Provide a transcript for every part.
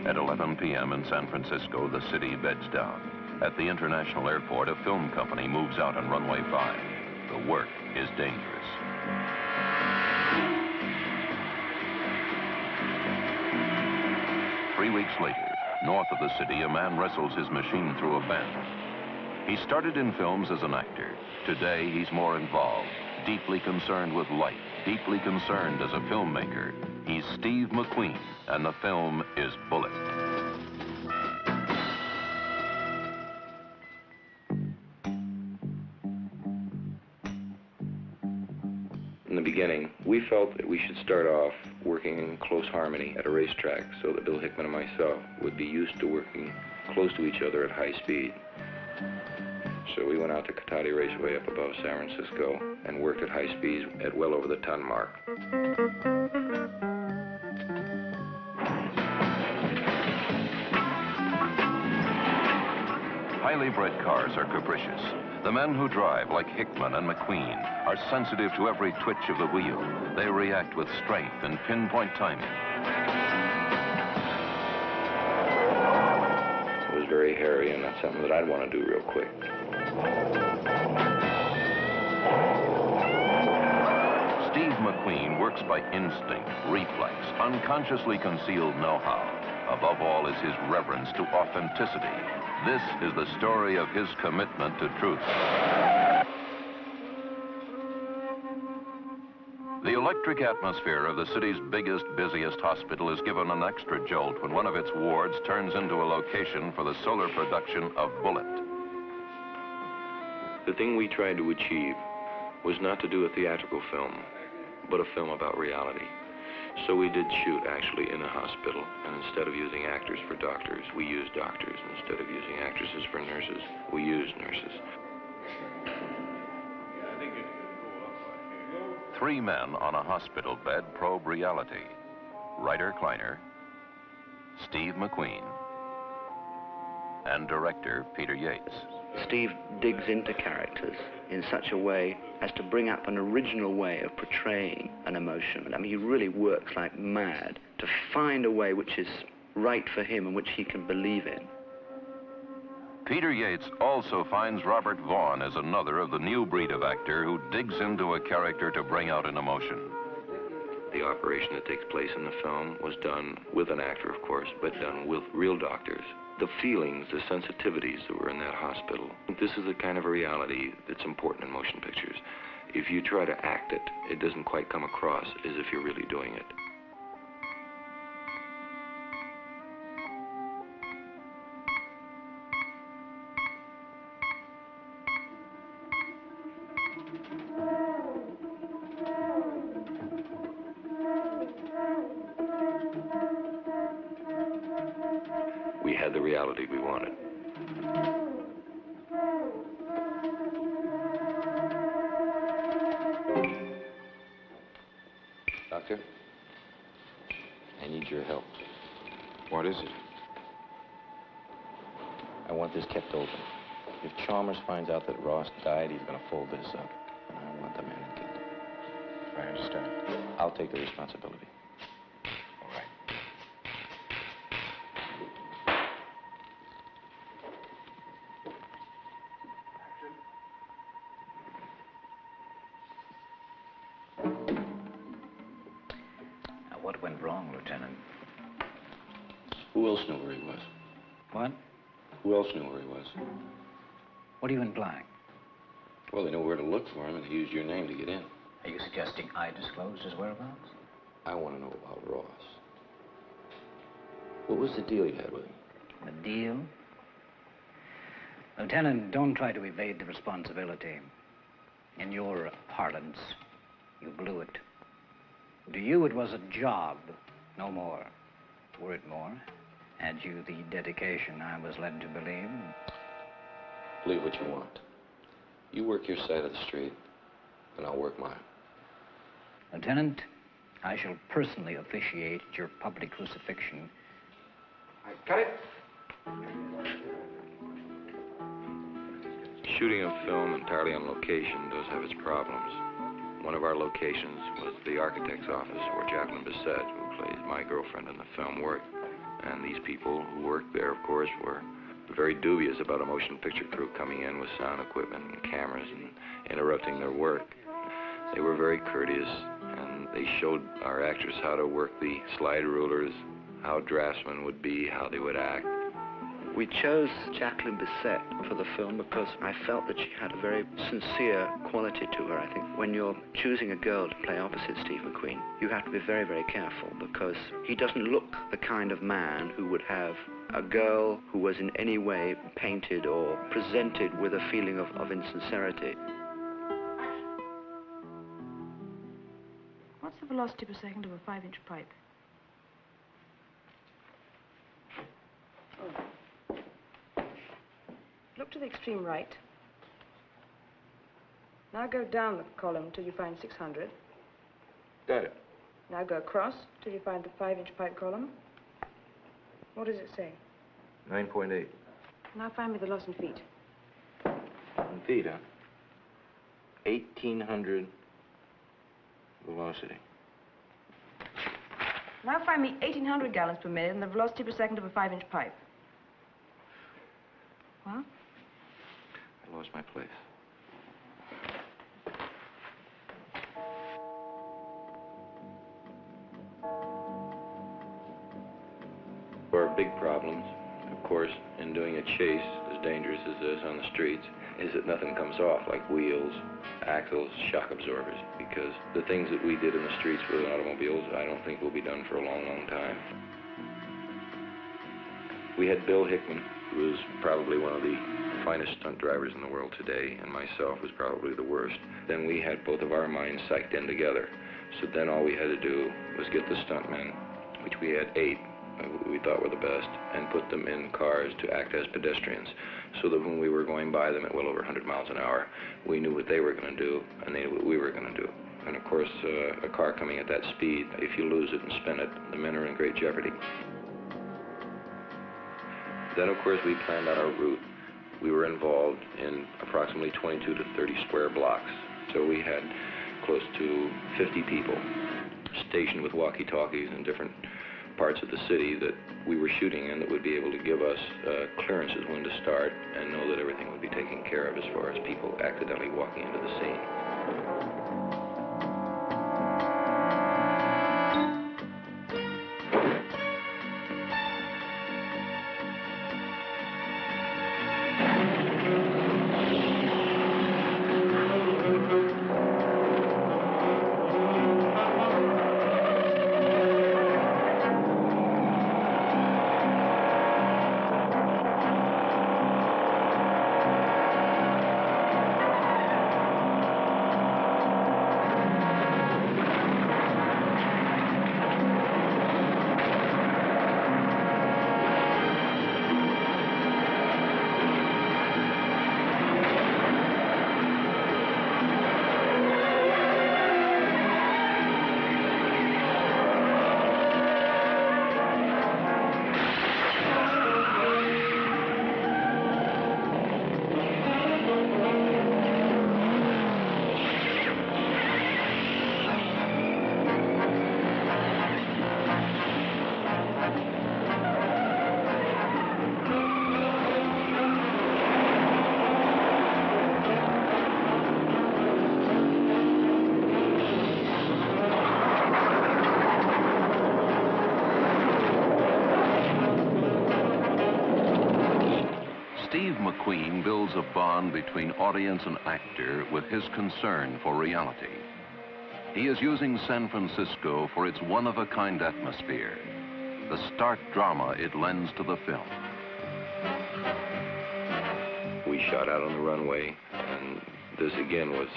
At 11 p.m. in San Francisco, the city beds down. At the international airport, a film company moves out on runway 5. The work is dangerous. 3 weeks later, north of the city, a man wrestles his machine through a bend. He started in films as an actor. Today, he's more involved, deeply concerned with light, deeply concerned as a filmmaker. He's Steve McQueen, and the film is Bullitt. In the beginning, we felt that we should start off working in close harmony at a racetrack so that Bill Hickman and myself would be used to working close to each other at high speed. So we went out to Cotati Raceway up above San Francisco and worked at high speeds at well over the ton mark. Highly bred cars are capricious. The men who drive, like Hickman and McQueen, are sensitive to every twitch of the wheel. They react with strength and pinpoint timing. It was very hairy, and that's something that I'd want to do real quick. Steve McQueen works by instinct, reflex, unconsciously concealed know-how. Above all is his reverence to authenticity. This is the story of his commitment to truth. The electric atmosphere of the city's biggest, busiest hospital is given an extra jolt when one of its wards turns into a location for the solar production of Bullitt. The thing we tried to achieve was not to do a theatrical film, but a film about reality. So we did shoot actually in a hospital, and instead of using actors for doctors, we used doctors. Instead of using actresses for nurses, we used nurses. 3 men on a hospital bed probe reality. Writer Kleiner, Steve McQueen, and director Peter Yates. Steve digs into characters in such a way as to bring up an original way of portraying an emotion. I mean, he really works like mad to find a way which is right for him and which he can believe in. Peter Yates also finds Robert Vaughn as another of the new breed of actor who digs into a character to bring out an emotion. The operation that takes place in the film was done with an actor, of course, but done with real doctors. The feelings, the sensitivities that were in that hospital. This is the kind of a reality that's important in motion pictures. If you try to act it, it doesn't quite come across as if you're really doing it. We had the reality we wanted. Doctor, I need your help. What is it? I want this kept open. If Chalmers finds out that Ross died, he's going to fold this up. And I want the man who killed him. I understand. I'll take the responsibility. All right. What went wrong, Lieutenant? Who else knew where he was? What? Who else knew where he was? What are you implying? Well, they knew where to look for him, and they used your name to get in. Are you suggesting I disclosed his whereabouts? I want to know about Ross. What was the deal you had with him? The deal? Lieutenant, don't try to evade the responsibility. In your parlance, you blew it. To you, it was a job, no more. Were it more, had you the dedication I was led to believe? Believe what you want. You work your side of the street, and I'll work mine. Lieutenant, I shall personally officiate your public crucifixion. Cut it. Shooting a film entirely on location does have its problems. One of our locations was the architect's office where Jacqueline Bisset, who plays my girlfriend in the film, worked. And these people who worked there, of course, were very dubious about a motion picture crew coming in with sound equipment and cameras and interrupting their work. They were very courteous, and they showed our actors how to work the slide rulers, how draftsmen would be, how they would act. We chose Jacqueline Bisset for the film because I felt that she had a very sincere quality to her. I think when you're choosing a girl to play opposite Steve McQueen, you have to be very, very careful because he doesn't look the kind of man who would have a girl who was in any way painted or presented with a feeling of insincerity. What's the velocity per second of a 5-inch pipe? Look to the extreme right. Now go down the column till you find 600. Got it. Now go across till you find the 5-inch pipe column. What does it say? 9.8. Now find me the loss in feet. In feet, huh? 1,800 velocity. Now find me 1,800 gallons per minute and the velocity per second of a 5-inch pipe. What? I lost my place. There are big problems, of course, in doing a chase as dangerous as this on the streets, is that nothing comes off, like wheels, axles, shock absorbers, because the things that we did in the streets with automobiles, I don't think will be done for a long, long time. We had Bill Hickman, who was probably one of the finest stunt drivers in the world today, and myself was probably the worst. Then we had both of our minds psyched in together. So then all we had to do was get the stuntmen, which we had 8, we thought were the best, and put them in cars to act as pedestrians, so that when we were going by them at well over 100 miles an hour, we knew what they were going to do, and they knew what we were going to do. And of course, a car coming at that speed, if you lose it and spin it, the men are in great jeopardy. Then, of course, we planned out our route. We were involved in approximately 22 to 30 square blocks. So we had close to 50 people stationed with walkie-talkies in different parts of the city that we were shooting in that would be able to give us clearances when to start and know that everything would be taken care of as far as people accidentally walking into the scene. McQueen builds a bond between audience and actor with his concern for reality. He is using San Francisco for its one-of-a-kind atmosphere, the stark drama it lends to the film. We shot out on the runway, and this again was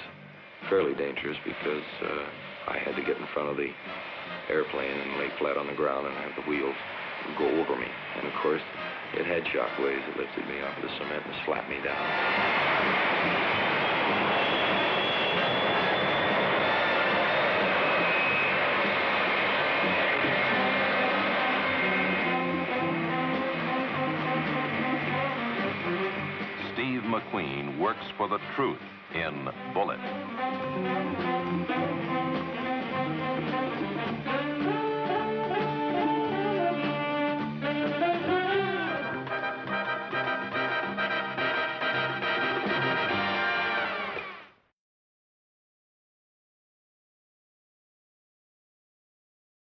fairly dangerous because I had to get in front of the airplane and lay flat on the ground and have the wheels go over me. And of course, it had shock waves that lifted me off the cement and slapped me down. Steve McQueen works for the truth in Bullitt.